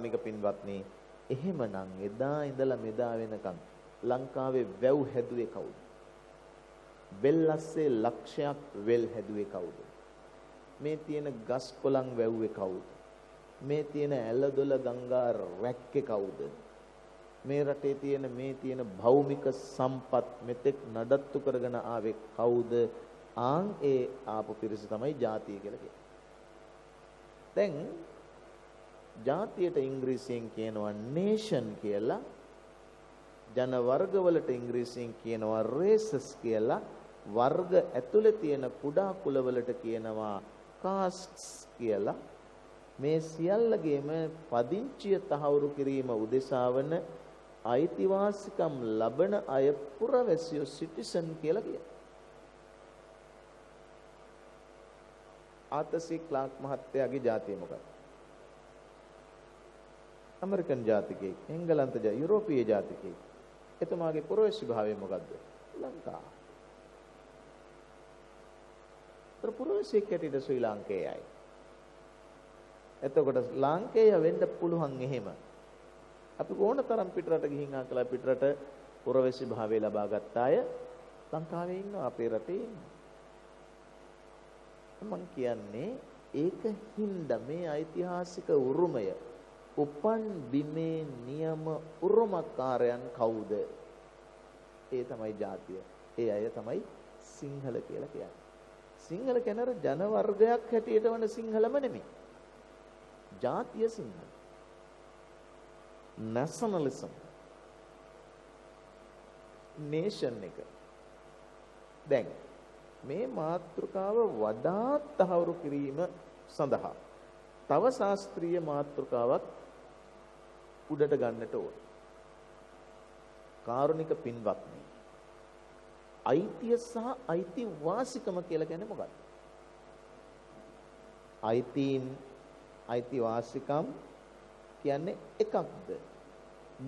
කාරුණික පින්වත්නි, එහෙමනම් එදා ඉඳලා මෙදා වෙනකන් ලංකාවේ වැව් හැදුවේ කවුද? වෙල්ලස්සේ ලක්ෂයක් වෙල් හැදුවේ කවුද? මේ තියෙන ගස් කොළන් වැව්වේ කවුද? මේ තියෙන ඇලදොල ගංගා රැක්කේ කවුද? මේ රටේ තියෙන භෞමික සම්පත් මෙතෙක් නඩත්තු කරගෙන ආවේ කවුද? ආන් ඒ ආපු පිරිස තමයි ජාතිය කියලා කියන්නේ. දැන් ජාතියට ඉංග්‍රීසියෙන් කියනවා නේෂන් කියලා, ජන වර්ගවලට ඉංග්‍රීසියෙන් කියනවා රේසස් කියලා, වර්ග ඇතුලේ තියෙන කුඩා කුලවලට කියනවා කාස්ට්ස් කියලා. මේ සියල්ලගේම පදිංචිය තහවුරු කිරීම උදෙසා වන අයිතිවාසිකම් ලබන අය පුරවැසියෝ සිටිසන් කියලා කියනවා. ආතසි ක්ලාක් මහත්තයාගේ ජාතිය මොකක්ද? ඇමරිකන් ජාතිකයෙක්, එංගලන්ත යුරෝපීය ජාතිකයෙක්. එතුමාගේ පුරවැසි භාවය මොකද්ද? ලංකාව. පුරවැසියෙක් හැටියට ශ්‍රී ලාංකේයයි. එතකොට ලාංකේය වෙන්න පුළුවන් එහෙම. අපි ඕන තරම් පිටරට ගිහින් ආකලා පිටරට පුරවැසි භාවය ලබා ගත්ත අය ලංකාවේ ඉන්නවා, අපේ රටේ ඉන්නවා. මම කියන්නේ ඒකින්ද මේ ඓතිහාසික උරුමය උපන් බිමේ නියම උරුමකාරයන් කවුද? ඒ තමයි ජාතිය. ඒ අය තමයි සිංහල කියලා කියන්නේ. සිංහල කෙනර ජන වර්ගයක් හැටියට වන සිංහලම නෙමෙයි. ජාතිය සිංහල. nationalism. nation එක. දැන් මේ මාතෘකාව වඩාත් තහවුරු කිරීම සඳහා තව ශාස්ත්‍රීය මාතෘකාවක් උඩට ගන්නට ඕන. කාරුණික පින්වත්නි, අයිතිය සහ අයිතිවාසිකම කියලා කියන්නේ මොකක්ද? අයිතිවාසිකම් කියන්නේ එකක්ද,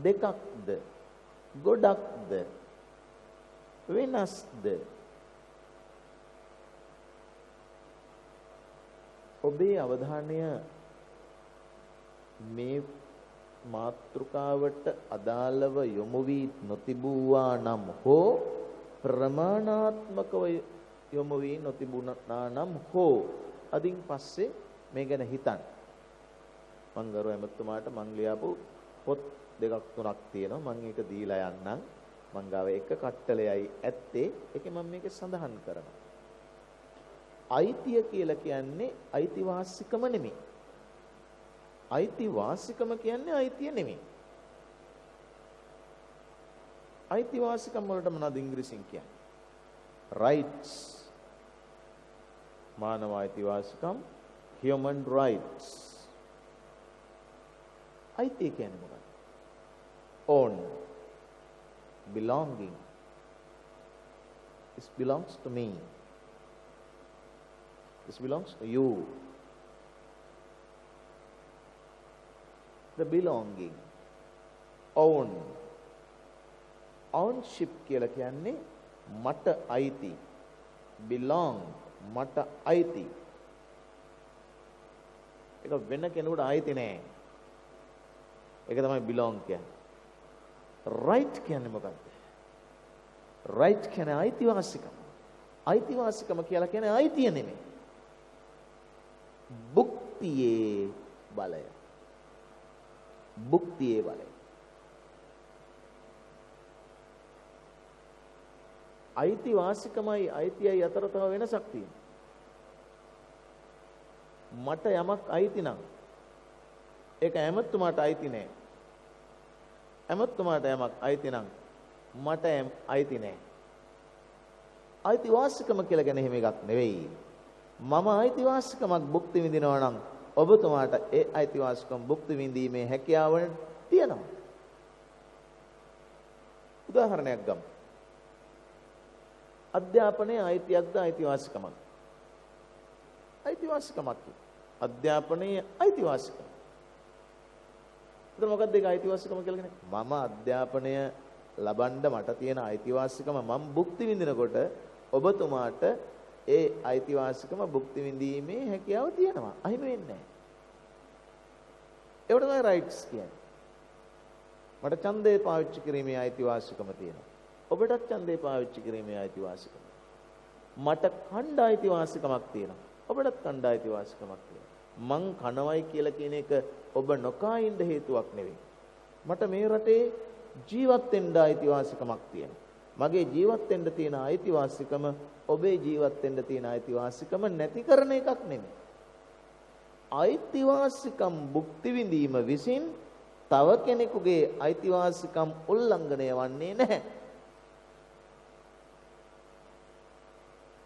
දෙකක්ද, ගොඩක්ද, වෙනස්ද? ඔබේ අවධානය මේ මාතෘකාවට අදාළව යොමු වී නොතිබුවා නම් හෝ ප්‍රමාණාත්මකව යොමු වී නොතිබුණා නම් හෝ අදින් පස්සේ මේ ගැන හිතන්න. මම ගරු එමෙතුමාට මං ලියාපු පොත් දෙකක් තුනක් තියෙනවා. මම ඒක දීලා යන්නම්. මං ගාව එක කට්ටලෙයි ඇත්තේ. ඒකේ මම මේක සඳහන් කරනවා. අයිතිය කියලා කියන්නේ අයිතිවාසිකම නෙමෙයි. අයිතිවාසිකම කියන්නේ අයිතිය නෙමෙයි. අයිතිවාසිකම් වලට මොනවද ඉංග්‍රීසියෙන් කියන්නේ? rights. මානව අයිතිවාසිකම්, human rights. අයිතිය කියන්නේ මොකක්ද? own, belonging. This belongs to me. This belongs to you. The belonging. Own. Ownship කියලා කියන්නේ මට අයිති. Belong. මට අයිති. ඒක වෙන කෙනෙකුට අයිති නෑ. ඒක තමයි belong කියන්නේ. right කියන්නේ මොකක්ද? right කියන්නේ අයිතිවාසිකම. අයිතිවාසිකම කියලා කියන්නේ අයිතිය නෙමෙයි. භුක්තියේ බලය. භුක්තියේ බලය. අයිතිවාසිකමයි අයිතියයි අතර තව වෙනසක් තියෙනවා. මට යමක් අයිති නම් ඒක ඇමතුමාට අයිති නෑ. ඇමතුමාට යමක් අයිති නම් මට අයිති නෑ. අයිතිවාසිකම කියලා කියන්නේ එහෙම එකක් නෙවෙයි. මම අයිතිවාසිකමක් භුක්ති විඳිනවා නම් ඔබතුමාට ඒ අයිතිවාසිකම භුක්ති විඳීමේ හැකියාව තියෙනවා. උදාහරණයක් ගමු. අධ්‍යාපනයේ අයිතියක්ද අයිතිවාසිකමක්ද? අයිතිවාසිකමක්. අධ්‍යාපනයේ අයිතිවාසිකම. එතන මොකක්ද ඒක අයිතිවාසිකම කියලා කියන්නේ? මම අධ්‍යාපනය ලබන්න මට තියෙන අයිතිවාසිකම මම භුක්ති විඳිනකොට ඔබතුමාට ඒ අයිතිවාසිකම භුක්ති විඳීමේ හැකියාව තියෙනවා. අහිමි වෙන්නේ නැහැ. ඒවට තමයි රයිට්ස් කියන්නේ. මට ඡන්දේ පාවිච්චි කිරීමේ අයිතිවාසිකම තියෙනවා. ඔබටත් ඡන්දේ පාවිච්චි කිරීමේ අයිතිවාසිකම. මට ඛණ්ඩ අයිතිවාසිකමක් තියෙනවා. ඔබටත් ඛණ්ඩ අයිතිවාසිකමක් තියෙනවා. මං කනවයි කියලා කියන එක ඔබ නොකා ඉන්න හේතුවක් නෙවෙයි. මට මේ රටේ ජීවත් වෙන්න අයිතිවාසිකමක් තියෙනවා. මගේ ජීවත් වෙන්න තියෙන අයිතිවාසිකම ඔබේ ජීවත් වෙන්න තියෙන අයිතිවාසිකම නැති කරන එකක් නෙමෙයි. අයිතිවාසිකම් භුක්ති විඳීම විසින් තව කෙනෙකුගේ අයිතිවාසිකම් උල්ලංඝනය වන්නේ නැහැ.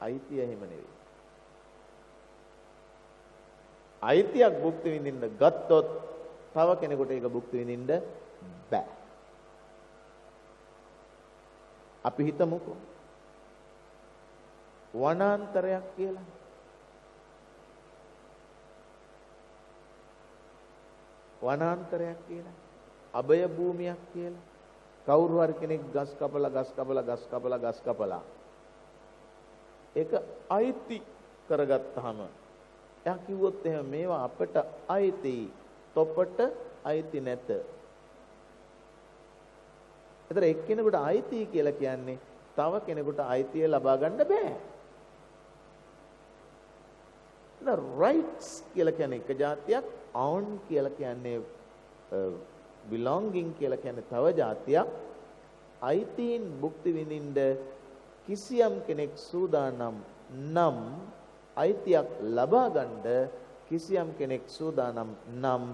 අයිතිය එහෙම නෙවෙයි. අයිතියක් භුක්ති විඳින්න ගත්තොත් තව කෙනෙකුට ඒක භුක්ති විඳින්න බෑ. අපි හිතමුකෝ වනාන්තරයක් කියලා. වනාන්තරයක් කියලා. අභය භූමියක් කියලා. කවුරු හරි කෙනෙක් ගස් කපලා ඒක අයිති කරගත්තාම එයා කිව්වොත් එහෙම මේවා අපට අයිති, තොපට අයිති නැත. ඒතර එක්කෙනෙකුට අයිති කියලා කියන්නේ තව කෙනෙකුට අයිතිය ලබා ගන්න බෑ. the rights කියලා කියන්නේ එක જાතියක්, own කියලා කියන්නේ belonging කියලා කියන්නේ තව જાතියක්. අයිතීන් භුක්ති විඳින්න කිසියම් කෙනෙක් සූදානම් නම් අයිතියක් ලබා ගන්න කිසියම් කෙනෙක් සූදානම් නම්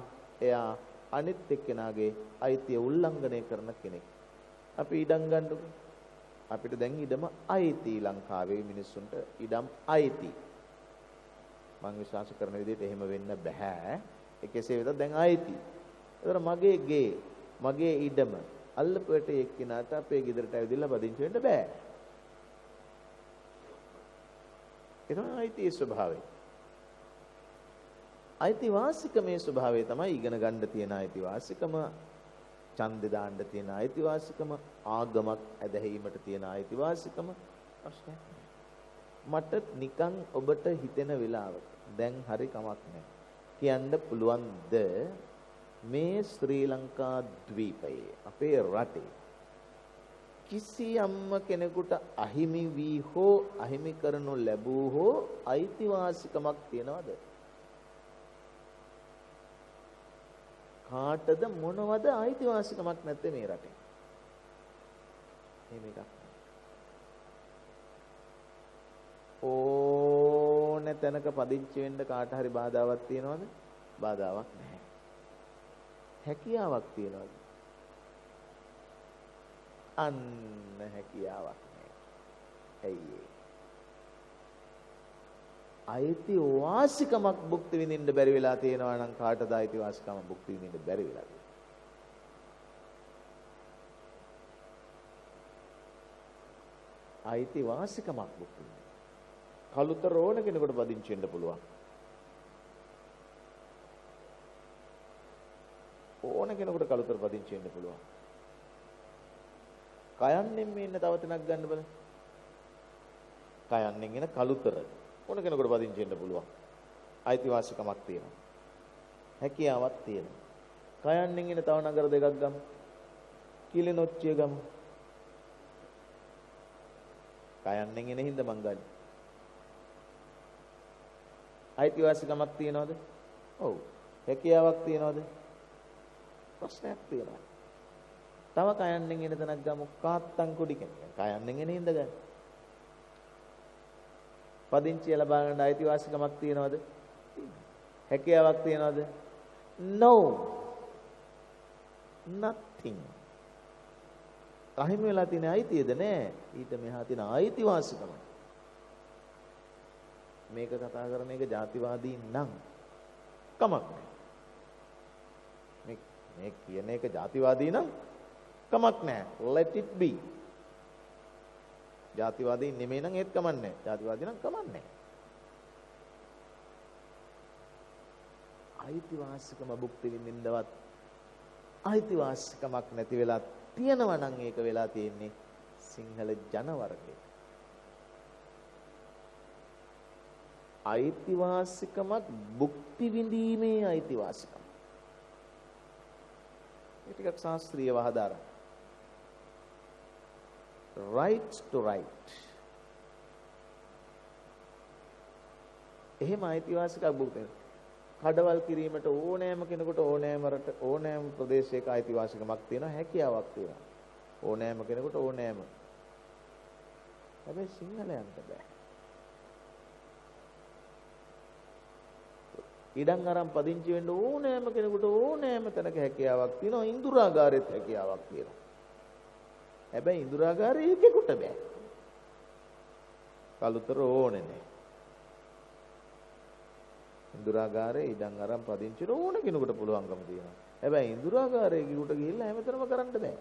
එයා අනිත් එක්කෙනාගේ අයිතිය උල්ලංඝනය කරන කෙනෙක්. අපි ඉඩම් ගන්නකො. අපිට දැන් ඉඩම අයිති. ලංකාවේ මිනිස්සුන්ට ඉඩම් අයිති. මම විශ්වාස කරන විදිහට එහෙම වෙන්න බෑ. ඒ කෙසේ වෙතත් දැන් අයිති. ඒතර මගේ ගේ, මගේ ඉඩම අල්ලපුවට එක්කිනාට අපේ ගෙදරට ඇවිදලා පදිංචි වෙන්න බෑ. ඒ තමයි අයිතියේ ස්වභාවය. අයිතිවාසිකමේ ස්වභාවය තමයි ඉගෙන ගන්න තියෙන අයිතිවාසිකම, ඡන්දේ දාන්න තියෙන අයිතිවාසිකම, ආගමක් ඇදහිීමට තියෙන අයිතිවාසිකම. ප්‍රශ්නයක් නෑ. මට නිකන් ඔබට හිතෙන වෙලාවක දැන් හරි කමක් නෑ. කියන්න පුළුවන්ද මේ ශ්‍රී ලංකා ද්වීපයේ අපේ රටේ කිසියම් කෙනෙකුට අහිමි වී හෝ අහිමි කරනු ලැබූ හෝ අයිතිවාසිකමක් තියනවද? කාටද මොනවද අයිතිවාසිකමක් නැත්තේ මේ රටේ? එහෙම එකක් ඕනේ තැනක පදිංචි වෙන්න කාට හරි බාධාවක් තියනවද? බාධාවක් නැහැ. හැකියාවක් තියනවද? අන්න හැකියාවක් නැහැ. ඇයි ඒ? අයිතිවාසිකමක් භුක්ති විඳින්න බැරි වෙලා තියෙනවා නම් කාටද අයිතිවාසිකම භුක්ති විඳින්න බැරි වෙලා තියෙන්නේ? අයිතිවාසිකමක් භුක්ති විඳින්න. කලුතර ඕන කෙනෙකුට පදිංචි වෙන්න පුළුවන්. ඕන කෙනෙකුට කලුතර පදිංචි වෙන්න පුළුවන්. කයන්නෙන් මේ ඉන්න තව තැනක් ගන්න බල. කයන්නෙන් එන කලුතර ඕන කෙනෙකුට පදිංචි වෙන්න පුළුවන්. අයිතිවාසිකමක් තියෙනවා. හැකියාවක් තියෙනවා. කයන්නෙන් එන තව නගර දෙකක් ගමු. කිලිනොච්චිය ගමු. කයන්නෙන් එන හින්දා මං ගන්නේ. අයිතිවාසිකමක් තියනවද? ඔව්. හැකියාවක් තියනවද? ප්‍රශ්නයක් තියෙනවා. තව කයන්නෙන් එන තැනක් ගමු. කාත්තන් කුඩි කෙනෙක්. කයන්නෙන් එන හින්දා ගන්න. පදිංචිය ලබා ගන්න අයිතිවාසිකමක් තියනවද? හැකියාවක් තියනවද? No. Nothing. අහිමි වෙලා තියෙන අයිතියද නෑ. ඊට මෙහා තියෙන අයිතිවාසිකම. මේක කතා කරන එක ජාතිවාදී නම් කමක් නෑ. මේ කියන එක ජාතිවාදී නම් කමක් නෑ. Let it be. ජාතිවාදී නෙමෙයි නම් ඒත් කමක් නෑ. ජාතිවාදී නම් කමක් නෑ. අයිතිවාසිකම භුක්ති විඳින්නවත් අයිතිවාසිකමක් නැති වෙලා තියෙනවා නම් ඒක වෙලා තියෙන්නේ සිංහල ජන වර්ගයට. අයිතිවාසිකමක් භුක්ති විඳීමේ අයිතිවාසිකම. ටිකක් ශාස්ත්‍රීයව හදාරන. rights to right. එහෙම අයිතිවාසිකම් බුක්තේ. කඩවල් කිරීමට ඕනෑම කෙනෙකුට ඕනෑම ප්‍රදේශයක අයිතිවාසිකමක් තියෙනවා, හැකියාවක් තියෙනවා. ඕනෑම කෙනෙකුට ඕනෑම. හැබැයි සිංහලයන්ට බෑ. ඉඩම් අරන් පදිංචි වෙන්න ඕනෑම කෙනෙකුට ඕනෑම තැනක හැකියාවක් තියෙනවා, ඉන්දුරාගාරෙත් හැකියාවක් තියෙනවා. හැබැයි ඉන්දුරාගාරේ එකෙකුට බෑ. කලුතර ඕනේ නෑ. ඉන්දුරාගාරේ ඉඩම් අරන් පදිංචි වෙන්න ඕන කෙනෙකුට පුළුවන්කම තියෙනවා. හැබැයි ඉන්දුරාගාරේ කිව්වට ගිහිල්ලා හැමතැනම කරන්න බෑ.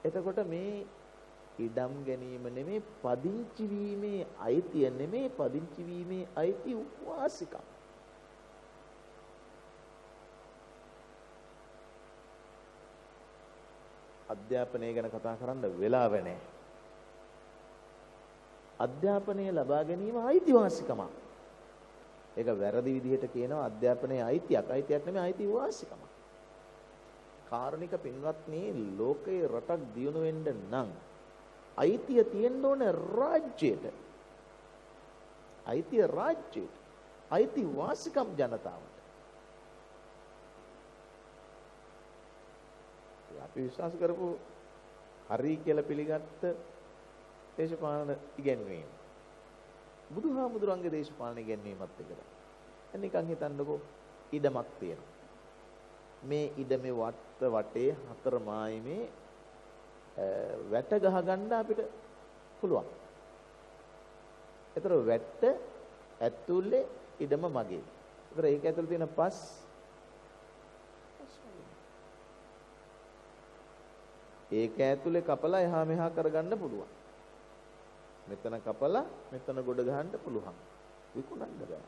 එතකොට මේ ඉඩම් ගැනීම නෙමේ, පදිංචි වීමේ අයිතිය නෙමේ, පදිංචි වීමේ අයිති වාසිකම්. අධ්‍යාපනය ගැන කතා කරන්න වෙලාව නැහැ. අධ්‍යාපනය ලබා ගැනීම අයිතිවාසිකමක්. ඒක වැරදි විදිහට කියනවා අධ්‍යාපනයේ අයිතියක්. අයිතියක් නෙමෙයි, අයිතිවාසිකමක්. කාරුණික පින්වත්නි, ලෝකේ රටක් දියුණු වෙන්න නම් අයිතිය තියෙන්න ඕනේ රාජ්‍යයට. අයිතිය රාජ්‍යයට. අයිතිවාසිකම් ජනතාවට. අපි විශ්වාස කරපු හරි කියලා පිළිගත්ත දේශපාලන ඉගැන්වීම බුදුහාමුදුරන්ගේ දේශපාලන ඉගැන්වීමත් එකද. නිකන් හිතන්නකෝ, ඉඩමක් තියෙනවා. මේ ඉඩමේ වටේ හතර මායිමේ වැට ගහගන්න අපිට පුළුවන්. ඒතර වැට ඇතුලේ ඉඩම මගේ. ඒතර ඒක ඇතුලේ තියෙන පස් ඒක ඇතුලේ කපලා එහා මෙහා කරගන්න පුළුවන්. මෙතන කපලා මෙතන ගොඩ ගහන්න පුළුවන්. විකුණන්න බෑ.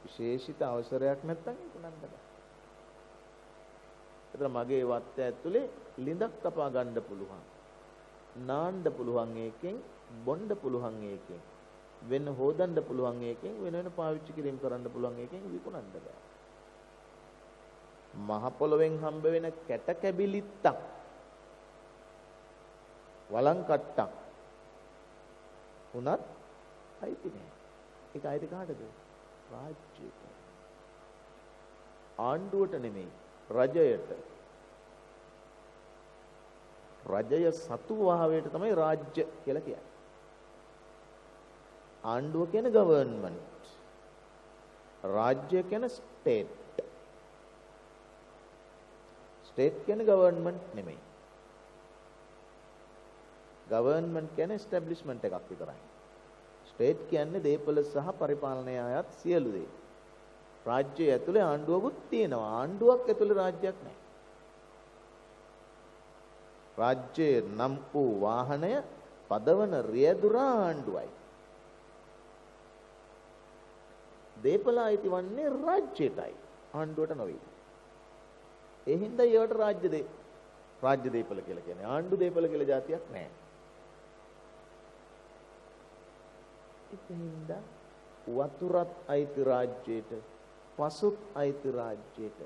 විශේෂිත අවසරයක් නැත්නම් විකුණන්න බෑ. ඒතර මගේ වත්ත ඇතුලේ ලිඳක් කපා ගන්න පුළුවන්. නාන්න පුළුවන් ඒකෙන්, බොන්න පුළුවන් ඒකෙන්, වෙන හොදන්න පුළුවන් ඒකෙන්, වෙන පාවිච්චි කිරීම කරන්න පුළුවන් ඒකෙන් විකුණන්න බෑ. මහ පොළොවෙන් හම්බ වෙන කැට කැබිලිත්තක්, වලං කට්ටක් උනත් අයිති නෑ. ඒක අයිති කාටද? රාජ්‍යයට. ආණ්ඩුවට නෙමෙයි, රජයට. රජය සතු භාවයට තමයි රාජ්‍ය කියලා කියන්නේ. ආණ්ඩුව කියන්නේ ගවර්න්මන්ට්. රාජ්‍ය කියන්නේ ස්ටේට්. ස්ටේට් කියන්නේ ගවර්න්මන්ට් නෙමෙයි. ගවර්න්මන්ට් කියන්නේ එස්ටැබ්ලිෂ්මන්ට් එකක් විතරයි. ස්ටේට් කියන්නේ දේපල සහ පරිපාලනය අයත් සියලු දේ. රාජ්‍යය ඇතුලේ ආණ්ඩුවකුත් තියෙනවා. ආණ්ඩුවක් ඇතුලේ රාජ්‍යයක් නැහැ. රාජ්‍යයේ නම් වූ වාහනය පදවන රියදුරා ආණ්ඩුවයි. දේපල අයිති වන්නේ රාජ්‍යයටයි, ආණ්ඩුවට නෙවෙයි. ඒ හින්දා ඒවට රාජ්‍ය දේපල කියලා කියන්නේ. ආණ්ඩු දේපල කියලා જાතියක් නැහැ. ඒකින්ද වතුරත් අයිති රාජ්‍යයට, පසුත් අයිති රාජ්‍යයට.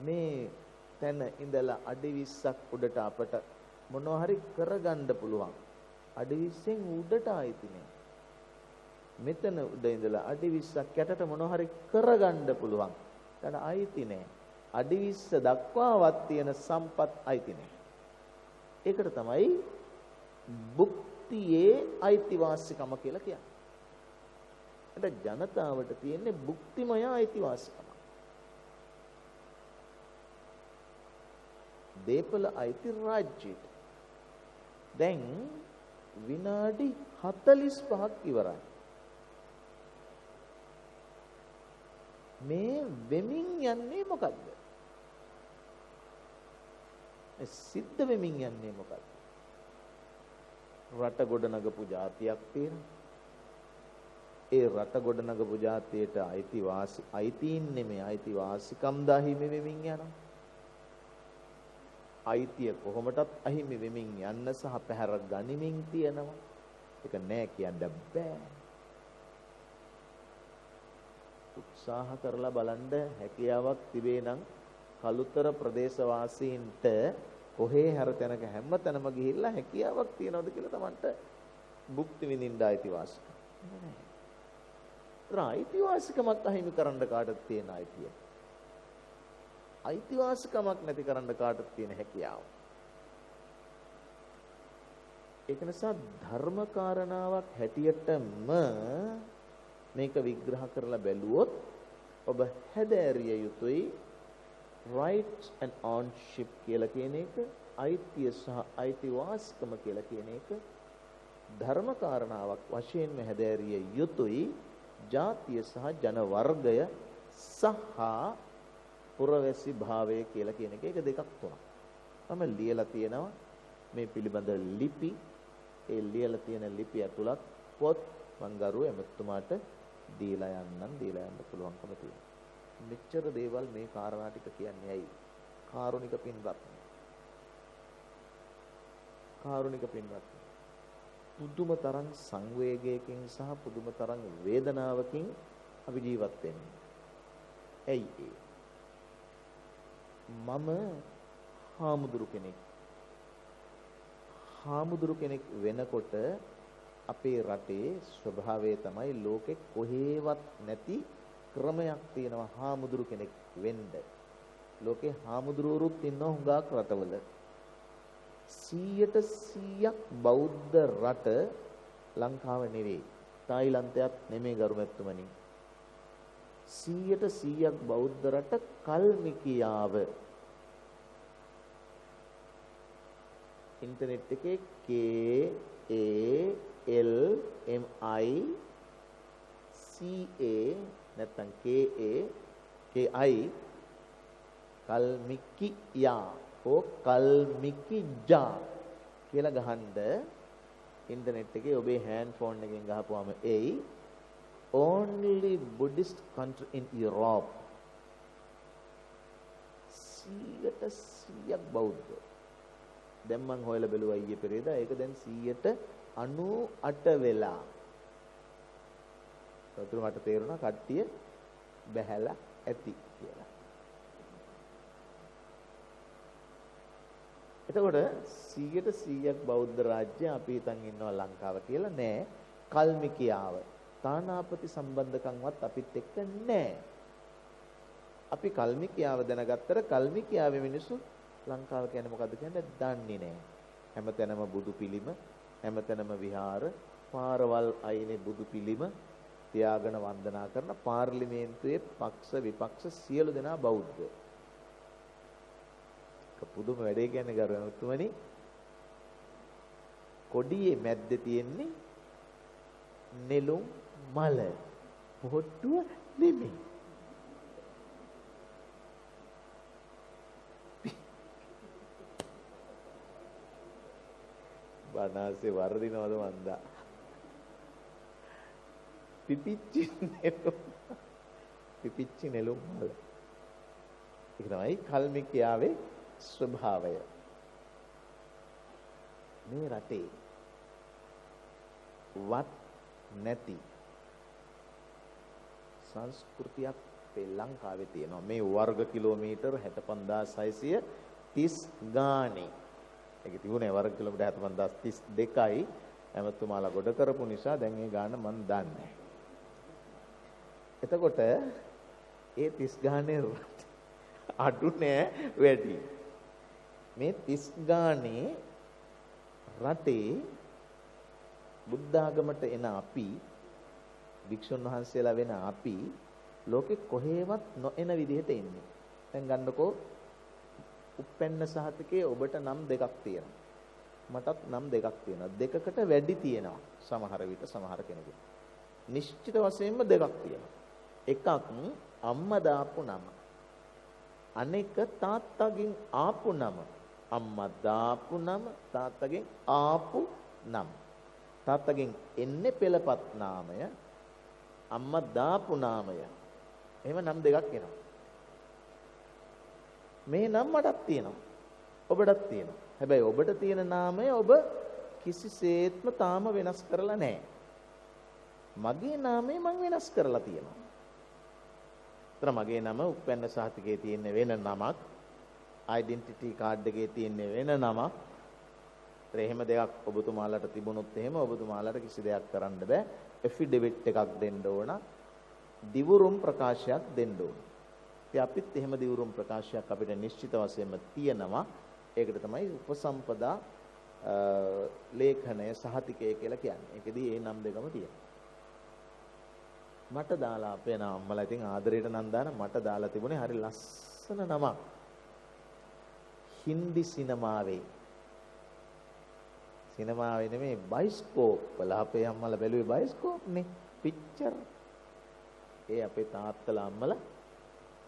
මේ තැන ඉඳලා අඩි 20ක් උඩට අපට මොනවා හරි කරගන්න පුළුවන්. අඩි 20න් උඩට අයිති නෑ. මෙතන උඩ ඉඳලා අඩි 20ක් යටට මොනවා හරි කරගන්න පුළුවන්. ඒකට අයිති නෑ. අඩි 20 දක්වාවත් තියෙන සම්පත් අයිති නෑ. ඒකට තමයි භුක්තියේ අයිතිවාසිකම කියලා කියන්නේ. එතන ජනතාවට තියෙන්නේ භුක්තිමය අයිතිවාසිකම. දේපල අයිති රාජ්‍යයට. දැන් විනාඩි 45ක් ඉවරයි. මේ වෙමින් යන්නේ මොකද්ද? සිද්ධ වෙමින් යන්නේ මොකද්ද? රට ගොඩනගපු જાතියක් තියෙනවා. ඒ රට ගොඩනගපු જાතියට අයිතීන් නෙමෙයි, අයිතිවාසිකම් දහිමි වෙමින් යනවා. අයිතිය කොහොමටත් අහිමි වෙමින් යන්න සහ පැහැර ගනිමින් තියෙනවා. ඒක නෑ කියන්න බෑ. උත්සාහ කරලා බලන්න හැකියාවක් තිබේ නම් කළුතර ප්‍රදේශ වාසීන්ට කොහේ හැර තැනක හැම තැනම ගිහිල්ලා හැකියාවක් තියනවද කියලා Tamanට භුක්ති විඳින්න අයිතිවාසිකම් නැහැ. අයිතිවාසිකමක් අහිමි කරන්න කාටද තියෙන අයිතිය? අයිතිවාසිකමක් නැති කරන්න කාටද තියෙන හැකියාව? ඒක නිසා ධර්ම කාරණාවක් හැටියටම මේක විග්‍රහ කරලා බැලුවොත් ඔබ හැදෑරිය යුතුයි rights and ownership කියලා කියන එක, අයිතිය සහ අයිතිවාසිකම කියලා කියන එක ධර්ම කාරණාවක් වශයෙන්ම හැදෑරිය යුතුයි. ජාතිය සහ ජන වර්ගය සහ පුරවැසි භාවය කියලා කියන එක දෙකක් තුනක්. මම ලියලා තියෙනවා මේ පිළිබඳ ලිපි. ඒ ලියලා තියෙන ලිපි ඇතුළත් පොත් මං ගරු එමෙතුමාට දීලා යන්න පුළුවන්කම තියෙනවා. මෙච්චර දේවල් මේ කාරණා ටික කියන්නේ ඇයි? කාරුණික පින්වත්. පුදුම තරම් සංවේගයකින් සහ පුදුම තරම් වේදනාවකින් අපි ජීවත් වෙන්නේ. ඇයි ඒ? මම හාමුදුරු කෙනෙක් වෙනකොට අපේ රටේ ස්වභාවය තමයි ලෝකෙ කොහේවත් නැති ක්‍රමයක් තියෙනවා හාමුදුරු කෙනෙක් වෙන්න. ලෝකේ හාමුදුරුවරුත් ඉන්නවා හුඟක් රටවල. 100% බෞද්ධ රට ලංකාව නෙවෙයි. තායිලන්තයත් නෙමෙයි ගරුමැතිතුමනි. 100% බෞද්ධ රට කල්මිකියාව. ඉන්ටර්නෙට් එකේ KALMICA නැත්නම් KI කල්මිකියා ඕ කල්මිකිජා කියලා ගහනද ඉන්ටර්නෙට් එකේ ඔබේ හෑන්ඩ් ෆෝන් එකෙන් ගහපුවාම එයි only Buddhist country in Europe 100% බෞද්ධ. දැන් මං හොයලා බැලුවා ඊයේ පෙරේදා ඒක දැන් 98 වෙලා. ඒතර මට තේරුණා කට්ටිය බැහැලා ඇති කියලා. එතකොට 100% බෞද්ධ රාජ්‍ය අපි හිතන් ඉන්නවා ලංකාව කියලා නෑ. කල්මිකියාව තානාපති සම්බන්ධකම්වත් අපිත් එක්ක නෑ. අපි කල්මිකියාව දැනගත්තට කල්මිකියාවේ මිනිස්සු ලංකාව කියන්නේ මොකද්ද කියන්නේ දන්නේ නෑ. හැමතැනම බුදු පිළිම, හැමතැනම විහාර, පාරවල් අයිනේ බුදු පිළිම තියාගෙන වන්දනා කරන පාර්ලිමේන්තුවේ පක්ෂ විපක්ෂ සියලු දෙනා බෞද්ධ. පුදුම වැඩේ කියන්නේ ගරුතුමනි. කොඩියේ මැද්දේ තියෙන්නේ නෙළුම් මල. පොට්ටුව නෙමෙයි. බනාසේ වර්ධිනවද මන්දා? පිපිච්චි නෙළුම් මල. ඒක තමයි කල්මිකියාවේ ස්වභාවය. මේ රටේ වත් නැති සංස්කෘතියක් ලංකාවේ තියෙනවා. මේ වර්ග කිලෝමීටර් 75630 ගානේ. ඒක තිබුණේ වර්ග කිලෝමීටර් 75032යි. එමෙතුමාලා ගොඩ කරපු නිසා දැන් ඒ ගාන මන් දන්නේ. එතකොට ඒ 30 ගානේ අඩු නෑ වැඩි. මේ 30 ගානේ රටේ බුද්ධ ආගමට එන අපි වික්ෂුන් වහන්සේලා වෙන අපි ලෝකෙ කොහෙවත් නොඑන විදිහට ඉන්නේ. දැන් ගන්නකෝ උප්පැන්න සහතිකයේ ඔබට නම් දෙකක් තියෙනවා. මටත් නම් දෙකක් තියෙනවා. දෙකකට වැඩි තියෙනවා සමහර විට සමහර කෙනෙකුට. නිශ්චිත වශයෙන්ම දෙකක් තියෙනවා. එකක් අම්මා දාපු නම. අනෙක තාත්තගෙන් ආපු නම. අම්මා දාපු නම තාත්තගෙන් ආපු නම. තාත්තගෙන් එන්නේ පෙළපත් නාමය. අම්මා දාපු නාමය. එහෙම නම් දෙකක් එනවා. මේ නම් මටත් තියෙනවා. ඔබටත් තියෙනවා. හැබැයි ඔබට තියෙන නාමය ඔබ කිසිසේත්ම තාම වෙනස් කරලා නැහැ. මගේ නාමය මම වෙනස් කරලා තියෙනවා. ඒතර මගේ නම උපැන්න සහතිකයේ තියෙන වෙන නමක්. ඩෙන්ටිටි කාඩ් එකේ තියෙන වෙන නමක්. ඒතර එහෙම දෙයක් ඔබතුමාලට තිබුණොත් එහෙම ඔබතුමාලට කිසි දෙයක් කරන්න බෑ. ඇෆිඩෙවිට් එකක් දෙන්න ඕන. දිවුරුම් ප්‍රකාශයක් දෙන්න ඕන. ඉතින් අපිත් එහෙම දිවුරුම් ප්‍රකාශයක් අපිට නිශ්චිත වශයෙන්ම තියෙනවා. ඒකට තමයි උපසම්පදා ලේඛනය සහතිකය කියලා කියන්නේ. ඒකෙදී ඒ නම් දෙකම තියෙනවා. මට දාලා අපේ අම්මලා ඉතින් ආදරයට නම් දාන මට දාලා තිබුණේ හරි ලස්සන නමක්. හින්දි සිනමාවේ. සිනමාවේ නෙමෙයි බයිස්කෝප් වල අපේ අම්මලා බැලුවේ බයිස්කෝප් නේ පික්චර්. ඒ අපේ තාත්තලා අම්මලා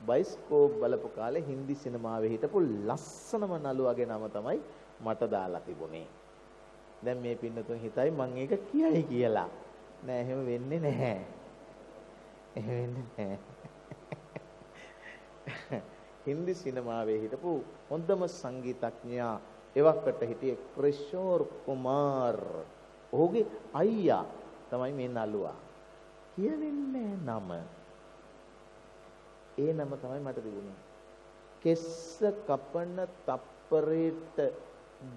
බයිස්කෝප් බලපු කාලේ හින්දි සිනමාවේ හිටපු ලස්සනම නළුවගේ නම තමයි මට දාලා තිබුණේ. දැන් මේ පින්නතුන් හිතයි මම ඒක කියයි කියලා. නෑ එහෙම වෙන්නේ නැහැ. එහෙම වෙන්නේ නැහැ. හින්දි සිනමාවේ හිටපු හොඳම සංගීතඥයා එවකට හිටියේ ක්‍රිෂෝර් කුමාර්. ඔහුගේ අයියා තමයි මේ නළුවා. කියවෙන්නේ නම. ඒ නම තමයි මට තිබුණේ. කෙස්ස කපන තප්පරයට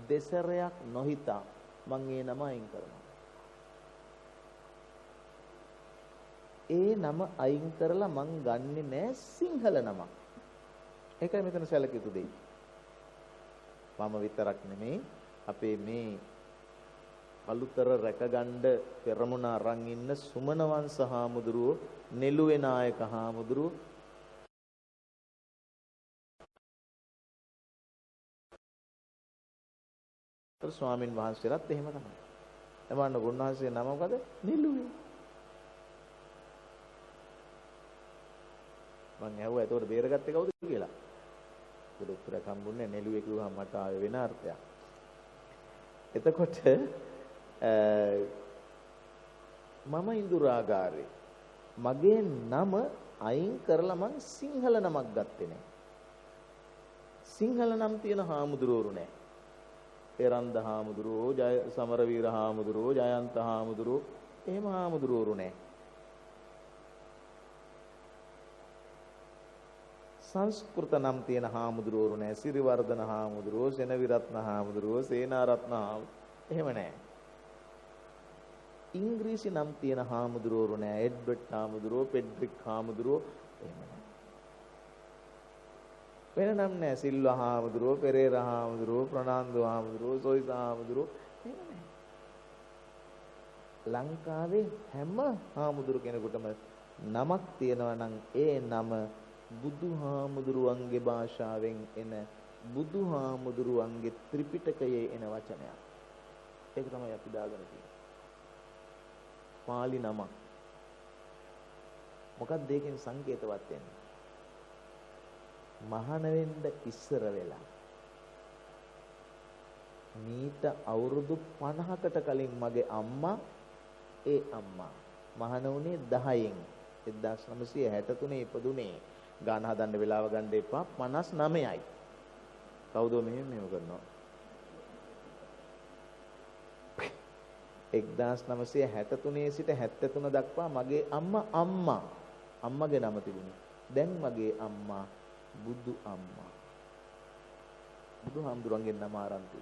දෙසරයක් නොහිතා මං ඒ නම අයින් කරනවා. ඒ නම අයින් කරලා මං ගන්නෙ නෑ සිංහල නමක්. ඒකයි මෙතන සැලකිය යුතු දෙය. මම විතරක් නෙමෙයි අපේ මේ අලුතර රැකගන්න පෙරමුණ අරන් ඉන්න සුමන වංශ හාමුදුරුවෝ, නෙළුවේ නායක හාමුදුරුවෝ, ස්වාමින් වහන්සේලාත් එහෙම තමයි. එමන්න ගුණවහන්සේ නම මොකද? නෙළුවේ. මං ඇහුවා ඒතකොට බේරගත්තේ කවුද කියලා. ඒක උත්තරයක් හම්බුනේ නෙළුවේ කිව්වම මට ආවේ වෙන අර්ථයක්. එතකොට මම ඉඳුරාගාරේ මගේ නම අයින් කරලා මං සිංහල නමක් ගත්තේ නෑ. සිංහල නම් තියෙන හාමුදුරුවෝ නෑ. එරන්ද හාමුදුරුවෝ, ජය සමරවීර හාමුදුරුවෝ, ජයන්ත හාමුදුරුවෝ එහෙම හාමුදුරුවෝ නෑ. සංස්කෘත නම් තියෙන හාමුදුරුවෝ නෑ. සිරිවර්ධන හාමුදුරුවෝ, සෙනවිරත්න හාමුදුරුවෝ, සේනාරත්න එහෙම නෑ. ඉංග්‍රීසි නම් තියෙන හාමුදුරුවෝ නෑ. එඩ්වර්ඩ් හාමුදුරුවෝ, පෙඩ්රික් හාමුදුරුවෝ එහෙම නෑ. වෙන නම් නෑ. සිල්වා හාමුදුරුවෝ, පෙරේරා හාමුදුරුවෝ, ප්‍රනාන්දු හාමුදුරුවෝ, සොයිස හාමුදුරුවෝ එහෙම නෑ. ලංකාවේ හැම හාමුදුරු කෙනෙකුටම නමක් තියෙනවා නම් ඒ නම බුදුහාමුදුරුවන්ගේ භාෂාවෙන් එන බුදුහාමුදුරුවන්ගේ ත්‍රිපිටකයේ එන වචනයක්. ඒක තමයි අපි දාගෙන තියෙන්නේ. පාලි නම. මොකක්ද ඒකෙන් සංකේතවත් වෙන්නේ? මහාන වෙන්න ඉස්සර වෙලා මීට අවුරුදු 50කට කලින් මගේ අම්මා මහාන වුණේ 10න් 1963 ඉපදුනේ. ගාන හදන්න වෙලාව ගන්න එපා 59යි. කවුද මෙහෙම කරනවා? 1963 සිට 73 දක්වා මගේ අම්මාගේ නම තිබුණේ. දැන් මගේ අම්මා බුදු අම්මා. බුදුහාමුදුරන්ගේ නම ආරම්භ